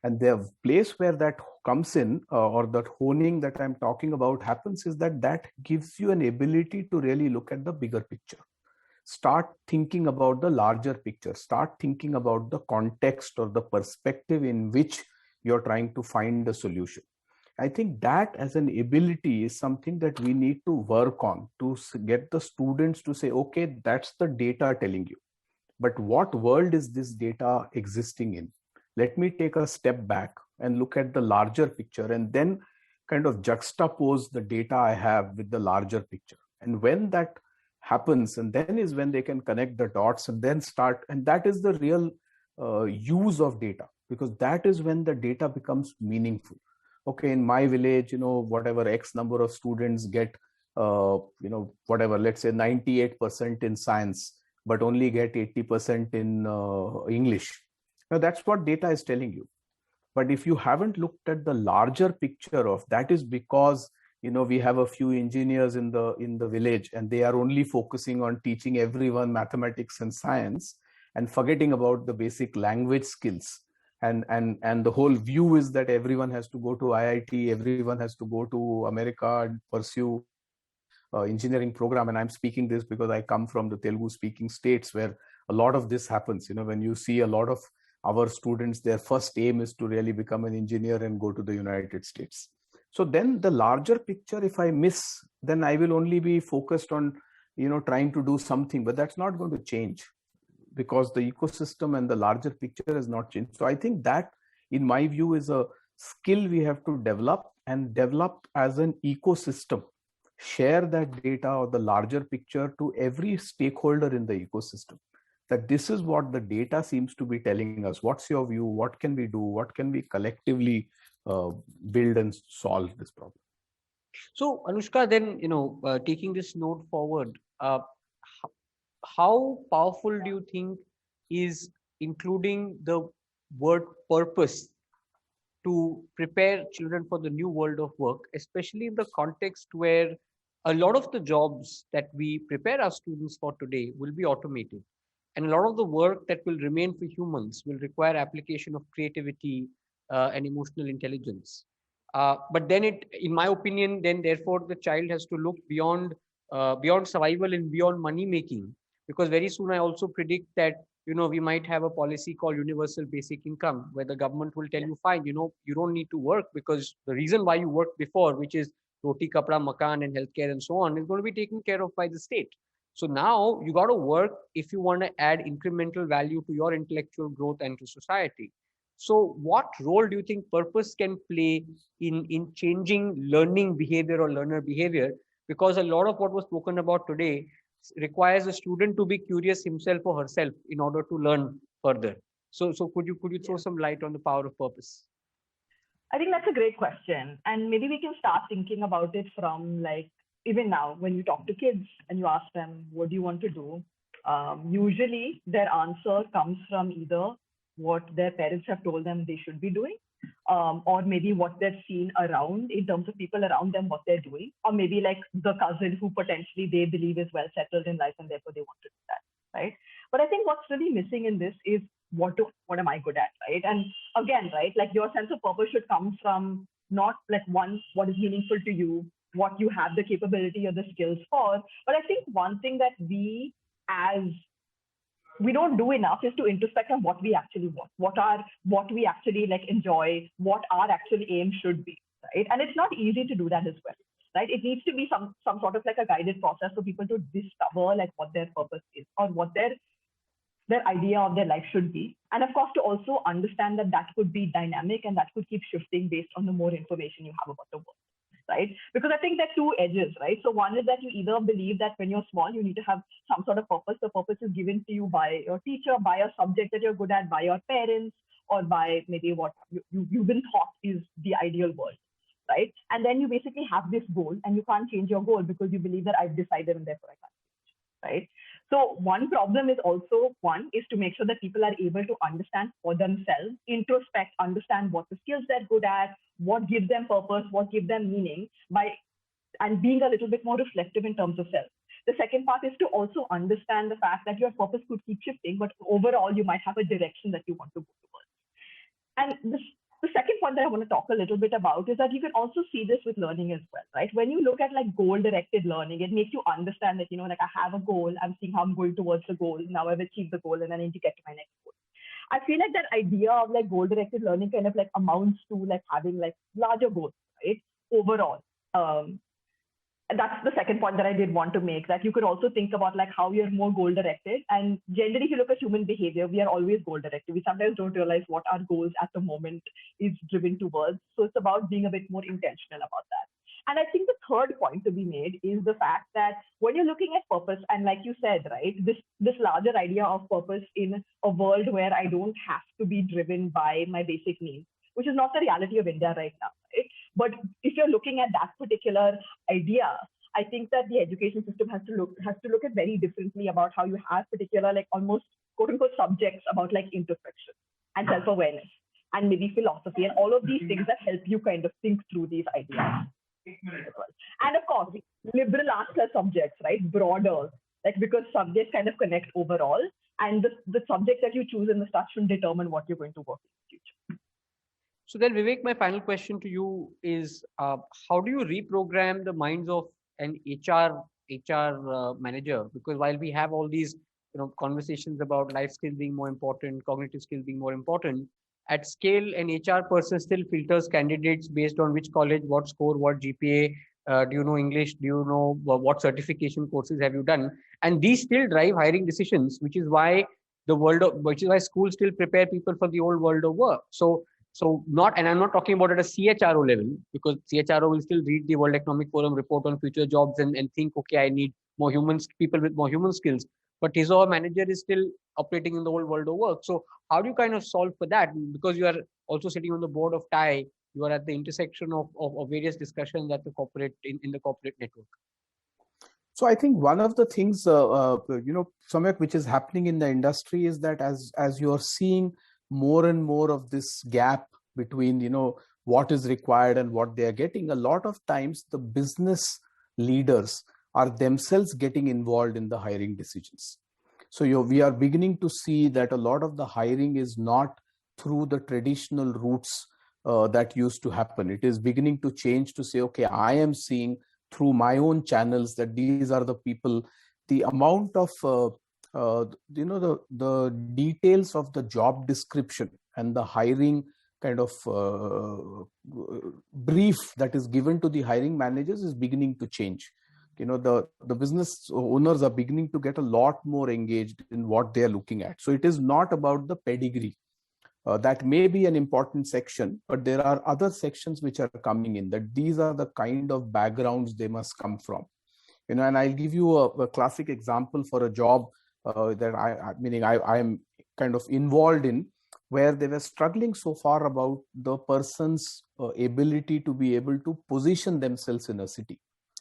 And the place where that comes in, or that honing that I'm talking about happens, is that gives you an ability to really look at the bigger picture. start thinking about the larger picture, start thinking about the context or the perspective in which you're trying to find a solution. I think that as an ability is something that we need to work on to get the students to say, okay, that's the data telling you. But what world is this data existing in? Let me take a step back and look at the larger picture and then kind of juxtapose the data I have with the larger picture. And when that happens, and then is when they can connect the dots and then start, and that is the real use of data, because that is when the data becomes meaningful. Okay, in my village, whatever X number of students get, whatever, let's say 98% in science, but only get 80% in English. Now that's what data is telling you. But if you haven't looked at the larger picture of that, is because we have a few engineers in the village and they are only focusing on teaching everyone mathematics and science and forgetting about the basic language skills. And the whole view is that everyone has to go to IIT, everyone has to go to America and pursue engineering program. And I'm speaking this because I come from the Telugu speaking states where a lot of this happens. When you see a lot of our students, their first aim is to really become an engineer and go to the United States. So then the larger picture, if I miss, then I will only be focused on, trying to do something, but that's not going to change because the ecosystem and the larger picture has not changed. So I think that, in my view, is a skill we have to develop and develop as an ecosystem. Share that data or the larger picture to every stakeholder in the ecosystem, that this is what the data seems to be telling us. What's your view? What can we do? What can we collectively build and solve this problem? So Anushka, then, taking this note forward, how powerful do you think is including the word purpose to prepare children for the new world of work, especially in the context where a lot of the jobs that we prepare our students for today will be automated, and a lot of the work that will remain for humans will require application of creativity and emotional intelligence. But then in my opinion, then therefore the child has to look beyond survival and beyond money making, because very soon I also predict that we might have a policy called universal basic income, where the government will tell you, fine, you don't need to work, because the reason why you worked before, which is roti, kapra, makan, and healthcare and so on, is going to be taken care of by the state. So now you got to work if you want to add incremental value to your intellectual growth and to society. So what role do you think purpose can play in changing learning behavior or learner behavior? Because a lot of what was spoken about today requires a student to be curious himself or herself in order to learn further. So could you throw some light on the power of purpose? I think that's a great question. And maybe we can start thinking about it from, like, even now, when you talk to kids and you ask them, what do you want to do? Usually their answer comes from either what their parents have told them they should be doing, or maybe what they've seen around in terms of people around them, what they're doing, or maybe like the cousin who potentially they believe is well settled in life and therefore they want to do that, right? But I think what's really missing in this is what am I good at, right? And again, right, like your sense of purpose should come from not like what is meaningful to you, what you have the capability or the skills for. But I think one thing that we don't do enough is to introspect on what we actually want, what we actually like enjoy, what our actual aim should be, right? And it's not easy to do that as well, right? It needs to be some sort of like a guided process for people to discover like what their purpose is or what their idea of their life should be. And of course, to also understand that could be dynamic and that could keep shifting based on the more information you have about the world, right? Because I think there are two edges, right? So one is that you either believe that when you're small, you need to have some sort of purpose. The purpose is given to you by your teacher, by a subject that you're good at, by your parents, or by maybe what you've been taught is the ideal world, right? And then you basically have this goal and you can't change your goal because you believe that I've decided and therefore I can't change, right? So one problem is to make sure that people are able to understand for themselves, introspect, understand what the skills they're good at, what gives them purpose, what gives them meaning, and being a little bit more reflective in terms of self. The second part is to also understand the fact that your purpose could keep shifting, but overall you might have a direction that you want to go towards. And The second point that I want to talk a little bit about is that you can also see this with learning as well, right? When you look at like goal-directed learning, it makes you understand that, like I have a goal, I'm seeing how I'm going towards the goal. Now I've achieved the goal and I need to get to my next goal. I feel like that idea of like goal-directed learning kind of like amounts to like having like larger goals, right? Overall. That's the second point that I did want to make, that you could also think about like how you're more goal directed. And generally, if you look at human behavior, we are always goal directed. We sometimes don't realize what our goals at the moment is driven towards. So it's about being a bit more intentional about that. And I think the third point to be made is the fact that when you're looking at purpose, and like you said, right, this larger idea of purpose in a world where I don't have to be driven by my basic needs, which is not the reality of India right now, right? But if you're looking at that particular idea, I think that the education system has to look at very differently about how you have particular like almost quote unquote subjects about like introspection and self-awareness and maybe philosophy and all of these things that help you kind of think through these ideas. And of course, liberal arts as subjects, right? Broader, like because subjects kind of connect overall, and the subject that you choose in the start should determine what you're going to work in the future. So then, Vivek, my final question to you is, how do you reprogram the minds of an HR manager? Because while we have all these conversations about life skills being more important, cognitive skills being more important, at scale, an HR person still filters candidates based on which college, what score, what GPA, do you know English, do you know what certification courses have you done? And these still drive hiring decisions, which is why schools still prepare people for the old world of work. So not, and I'm not talking about at a CHRO level, because CHRO will still read the World Economic Forum report on future jobs and think, okay, I need more people with more human skills. But his or her manager is still operating in the old world of work. So how do you kind of solve for that? Because you are also sitting on the board of TiE, you are at the intersection of various discussions at the corporate in the corporate network. So I think one of the things, Samyak, which is happening in the industry is that as you're seeing more and more of this gap between, what is required and what they are getting, a lot of times the business leaders are themselves getting involved in the hiring decisions. So we are beginning to see that a lot of the hiring is not through the traditional routes that used to happen. It is beginning to change to say, okay, I am seeing through my own channels that these are the people. The amount of the details of the job description and the hiring kind of brief that is given to the hiring managers is beginning to change. The business owners are beginning to get a lot more engaged in what they are looking at. So it is not about the pedigree. That may be an important section, but there are other sections which are coming in, that these are the kind of backgrounds they must come from. And I'll give you a classic example for a job that I am kind of involved in, where they were struggling so far about the person's ability to be able to position themselves in a city.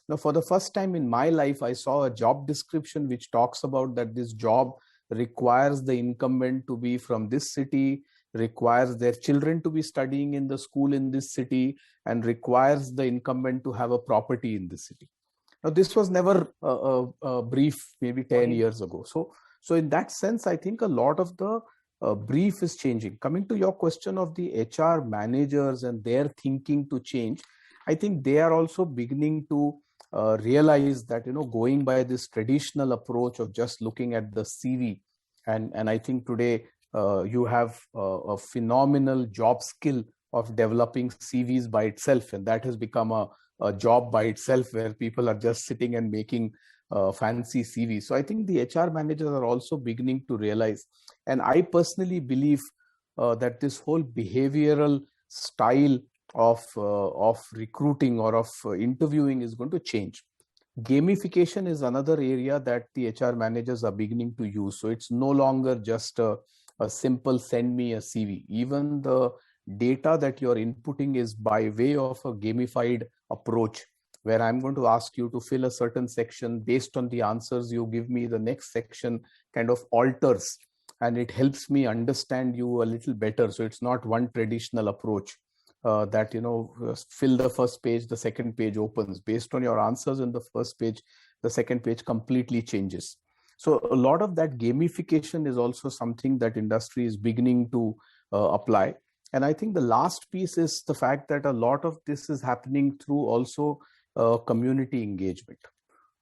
Now, for the first time in my life, I saw a job description which talks about that this job requires the incumbent to be from this city, requires their children to be studying in the school in this city, and requires the incumbent to have a property in this city. Now, this was never a brief maybe 10 years ago. So in that sense, I think a lot of the brief is changing. Coming to your question of the HR managers and their thinking to change, I think they are also beginning to realize that, going by this traditional approach of just looking at the CV, and I think today you have a phenomenal job skill of developing CVs by itself, and that has become a job by itself, where people are just sitting and making fancy CVs. So I think the HR managers are also beginning to realize, and I personally believe that this whole behavioral style of recruiting or of interviewing is going to change. Gamification is another area that the HR managers are beginning to use. So it's no longer just a simple send me a CV. Even the data that you're inputting is by way of a gamified approach, where I'm going to ask you to fill a certain section. Based on the answers you give me, the next section kind of alters, and it helps me understand you a little better. So it's not one traditional approach that, fill the first page, the second page opens. Based on your answers in the first page, the second page completely changes. So a lot of that gamification is also something that industry is beginning to apply. And I think the last piece is the fact that a lot of this is happening through also community engagement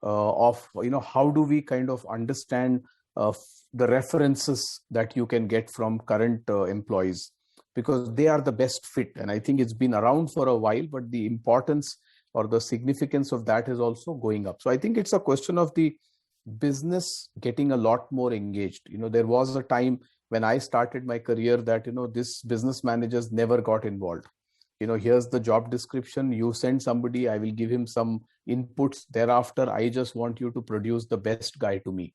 of, how do we kind of understand the references that you can get from current employees, because they are the best fit. And I think it's been around for a while, but the importance or the significance of that is also going up. So I think it's a question of the business getting a lot more engaged. There was a time when I started my career that, this business managers never got involved. Here's the job description, you send somebody, I will give him some inputs. Thereafter, I just want you to produce the best guy to me.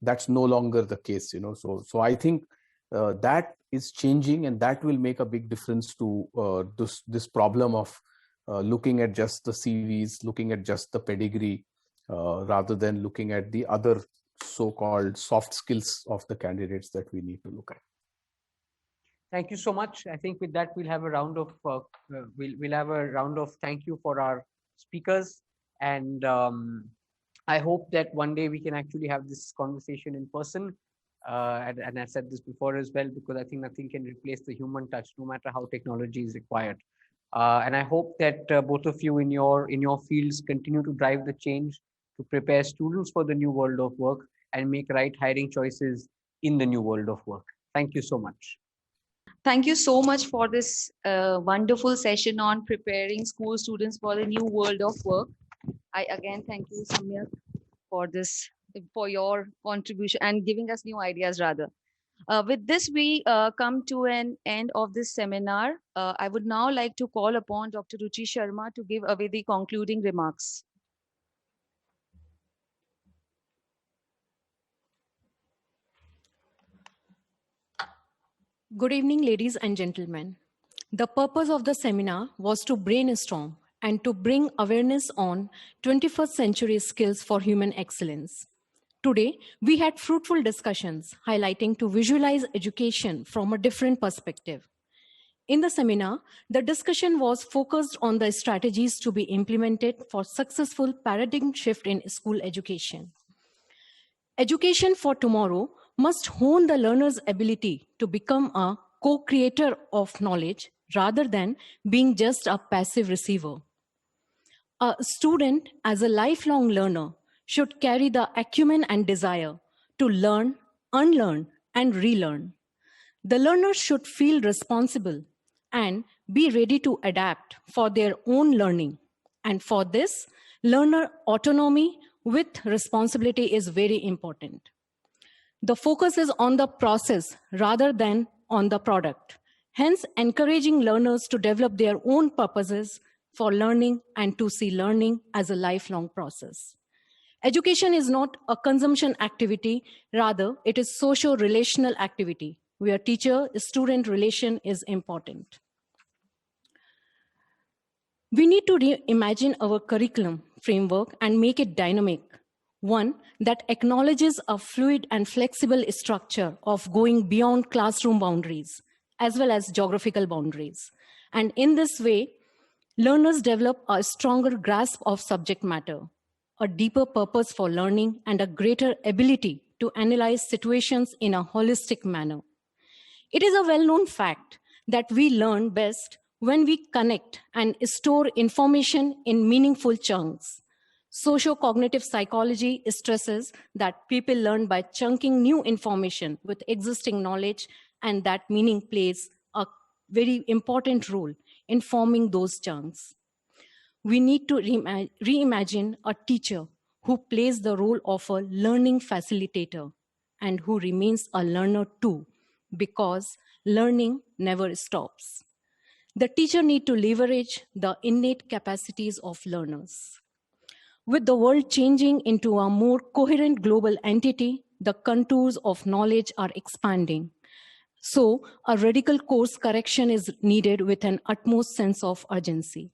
That's no longer the case, So I think that is changing, and that will make a big difference to this problem of looking at just the CVs, looking at just the pedigree, rather than looking at the other so-called soft skills of the candidates that we need to look at. Thank you so much. I think with that we'll have a round of thank you for our speakers, and I hope that one day we can actually have this conversation in person. And I said this before as well, because I think nothing can replace the human touch, no matter how technology is required. And I hope that both of you in your fields continue to drive the change to prepare students for the new world of work and make right hiring choices in the new world of work. Thank you so much. Thank you so much for this wonderful session on preparing school students for the new world of work. I again thank you, Samyak, for your contribution and giving us new ideas rather. With this, we come to an end of this seminar. I would now like to call upon Dr. Ruchi Sharma to give away the concluding remarks. Good evening, ladies and gentlemen. The purpose of the seminar was to brainstorm and to bring awareness on 21st century skills for human excellence. Today, we had fruitful discussions highlighting to visualize education from a different perspective. In the seminar, the discussion was focused on the strategies to be implemented for successful paradigm shift in school education. Education for tomorrow must hone the learner's ability to become a co-creator of knowledge rather than being just a passive receiver. A student, as a lifelong learner, should carry the acumen and desire to learn, unlearn, and relearn. The learner should feel responsible and be ready to adapt for their own learning. And for this, learner autonomy with responsibility is very important. The focus is on the process rather than on the product. Hence, encouraging learners to develop their own purposes for learning and to see learning as a lifelong process. Education is not a consumption activity, rather it is socio-relational activity where teacher-student relation is important. We need to reimagine our curriculum framework and make it dynamic, one that acknowledges a fluid and flexible structure of going beyond classroom boundaries as well as geographical boundaries. And in this way, learners develop a stronger grasp of subject matter, a deeper purpose for learning, and a greater ability to analyze situations in a holistic manner. It is a well-known fact that we learn best when we connect and store information in meaningful chunks. Socio-cognitive psychology stresses that people learn by chunking new information with existing knowledge, and that meaning plays a very important role in forming those chunks. We need to reimagine a teacher who plays the role of a learning facilitator and who remains a learner too, because learning never stops. The teacher needs to leverage the innate capacities of learners. With the world changing into a more coherent global entity, the contours of knowledge are expanding. So, a radical course correction is needed with an utmost sense of urgency.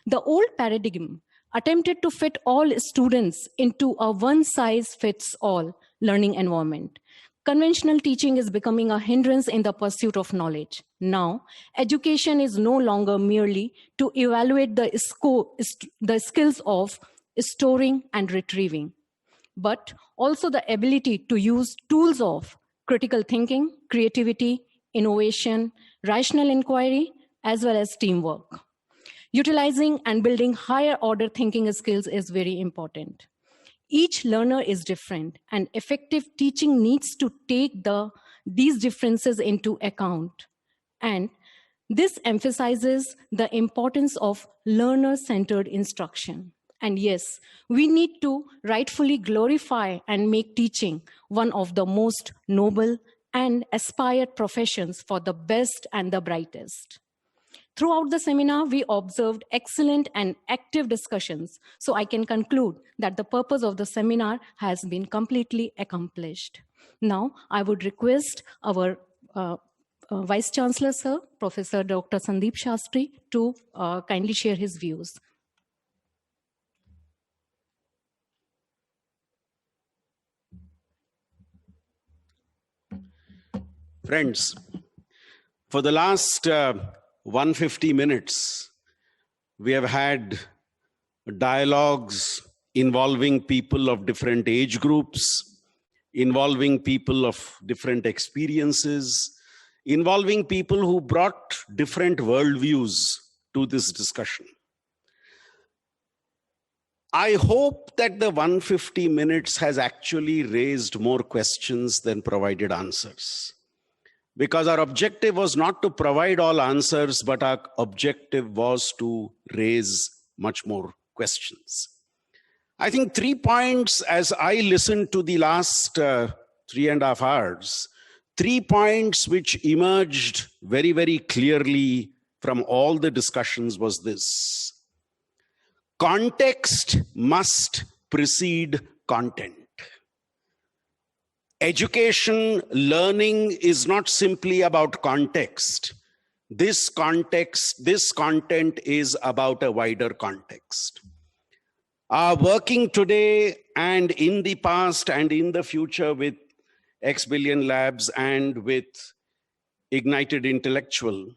The old paradigm attempted to fit all students into a one-size-fits-all learning environment. Conventional teaching is becoming a hindrance in the pursuit of knowledge. Now, education is no longer merely to evaluate the skills of storing and retrieving, but also the ability to use tools of critical thinking, creativity, innovation, rational inquiry, as well as teamwork. Utilizing and building higher order thinking skills is very important. Each learner is different, and effective teaching needs to take these differences into account. And this emphasizes the importance of learner-centered instruction. And yes, we need to rightfully glorify and make teaching one of the most noble and aspired professions for the best and the brightest. Throughout the seminar, we observed excellent and active discussions, so I can conclude that the purpose of the seminar has been completely accomplished. Now, I would request our Vice Chancellor, Sir, Professor Dr. Sandeep Shastri, to kindly share his views. Friends, for the last 150 minutes, we have had dialogues involving people of different age groups, involving people of different experiences, involving people who brought different worldviews to this discussion. I hope that the 150 minutes has actually raised more questions than provided answers. Because our objective was not to provide all answers, but our objective was to raise much more questions. I think 3 points, as I listened to the last 3.5 hours, 3 points which emerged very, very clearly from all the discussions was this: context must precede content. Education, learning is not simply about context. This content is about a wider context. Our working today and in the past and in the future with X Billion Labs and with Ignited Intellectual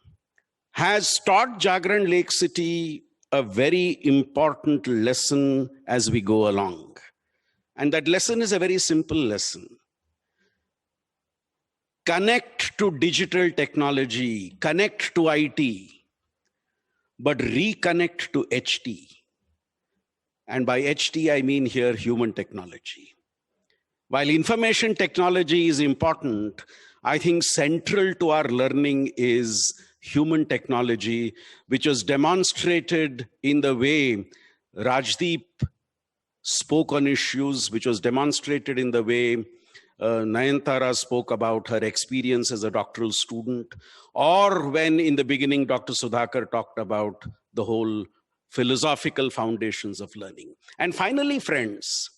has taught Jagran Lake City a very important lesson as we go along. And that lesson is a very simple lesson. Connect to digital technology, connect to IT, but reconnect to HT. And by HT, I mean here human technology. While information technology is important, I think central to our learning is human technology, which was demonstrated in the way Rajdeep spoke on issues, which was demonstrated in the way Nayantara spoke about her experience as a doctoral student, or when in the beginning Dr. Sudhakar talked about the whole philosophical foundations of learning. And finally, friends,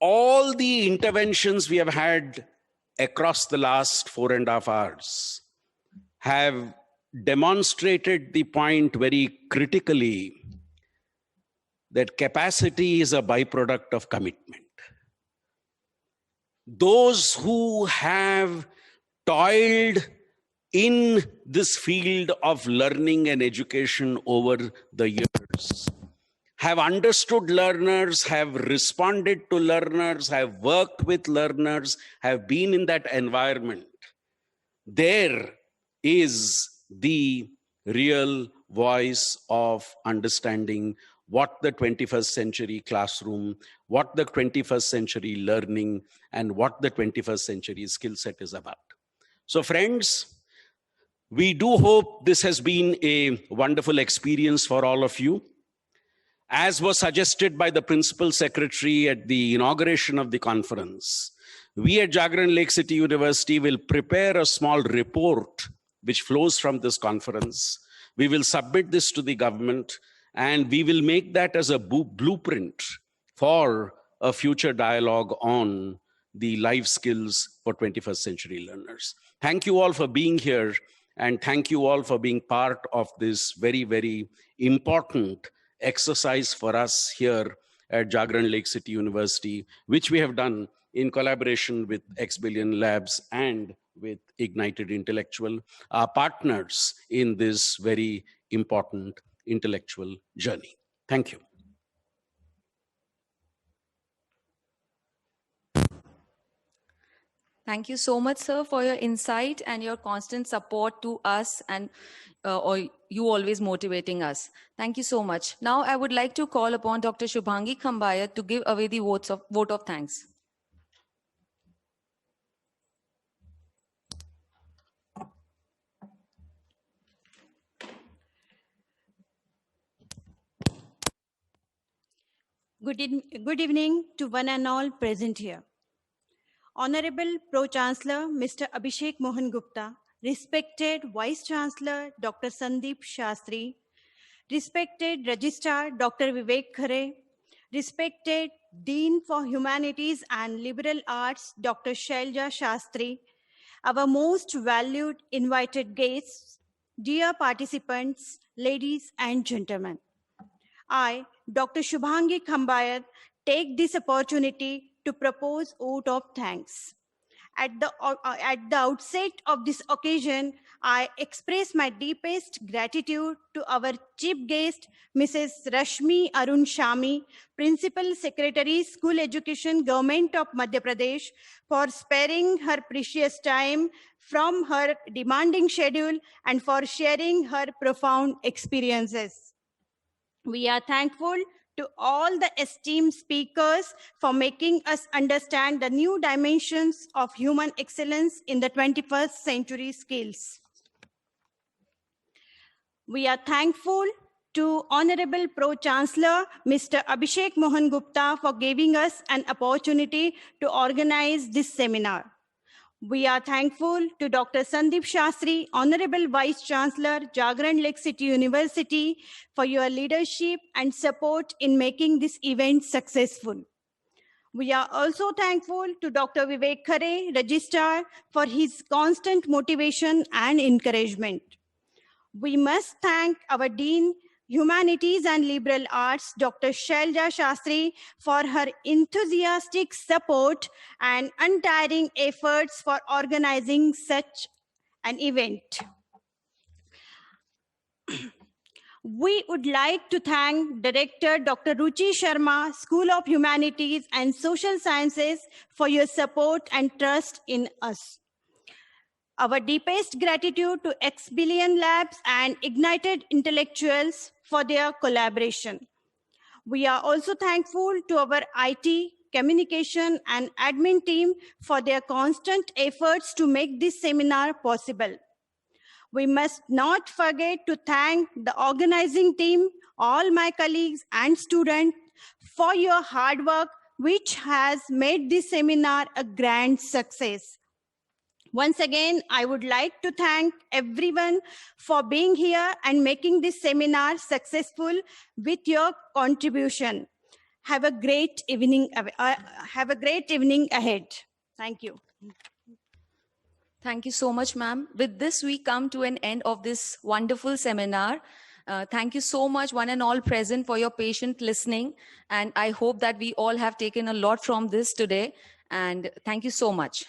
all the interventions we have had across the last 4.5 hours have demonstrated the point very critically that capacity is a byproduct of commitment. Those who have toiled in this field of learning and education over the years have understood learners, have responded to learners, have worked with learners, have been in that environment. There is the real voice of understanding what the 21st century classroom, what the 21st century learning, and what the 21st century skill set is about. So friends, we do hope this has been a wonderful experience for all of you. As was suggested by the Principal Secretary at the inauguration of the conference, we at Jagran Lake City University will prepare a small report which flows from this conference. We will submit this to the government, and we will make that as a blueprint for a future dialogue on the life skills for 21st century learners. Thank you all for being here, and thank you all for being part of this very, very important exercise for us here at Jagran Lake City University, which we have done in collaboration with X Billion Labs and with Ignited Intellectual, our partners in this very important intellectual journey. Thank you. Thank you so much, sir, for your insight and your constant support to us and or you always motivating us. Thank you so much. Now I would like to call upon Dr. Shubhangi Khambayat to give away the vote of thanks. Good evening to one and all present here. Honorable Pro-Chancellor Mr. Abhishek Mohan Gupta, respected Vice-Chancellor Dr. Sandeep Shastri, respected Registrar Dr. Vivek Khare, respected Dean for Humanities and Liberal Arts Dr. Shailja Shastri, our most valued invited guests, dear participants, ladies and gentlemen. I, Dr. Shubhangi Khambayat, take this opportunity to propose vote of thanks. At the outset of this occasion, I express my deepest gratitude to our chief guest, Mrs. Rashmi Arun Shami, Principal Secretary, School Education, Government of Madhya Pradesh, for sparing her precious time from her demanding schedule and for sharing her profound experiences. We are thankful to all the esteemed speakers for making us understand the new dimensions of human excellence in the 21st century skills. We are thankful to Honorable Pro-Chancellor Mr. Abhishek Mohan Gupta for giving us an opportunity to organize this seminar. We are thankful to Dr. Sandeep Shastri, Honorable Vice-Chancellor, Jagran Lake City University, for your leadership and support in making this event successful. We are also thankful to Dr. Vivek Khare, Registrar, for his constant motivation and encouragement. We must thank our Dean, Humanities and Liberal Arts, Dr. Shailja Shastri, for her enthusiastic support and untiring efforts for organizing such an event. We would like to thank Director Dr. Ruchi Sharma, School of Humanities and Social Sciences, for your support and trust in us. Our deepest gratitude to X-Billion Labs and Ignited Intellectuals for their collaboration. We are also thankful to our IT, communication, and admin team for their constant efforts to make this seminar possible. We must not forget to thank the organizing team, all my colleagues and students for your hard work, which has made this seminar a grand success. Once again, I would like to thank everyone for being here and making this seminar successful with your contribution. Have a great evening ahead. Thank you. Thank you so much, ma'am. With this, we come to an end of this wonderful seminar. Thank you so much, one and all present, for your patient listening. And I hope that we all have taken a lot from this today. And thank you so much.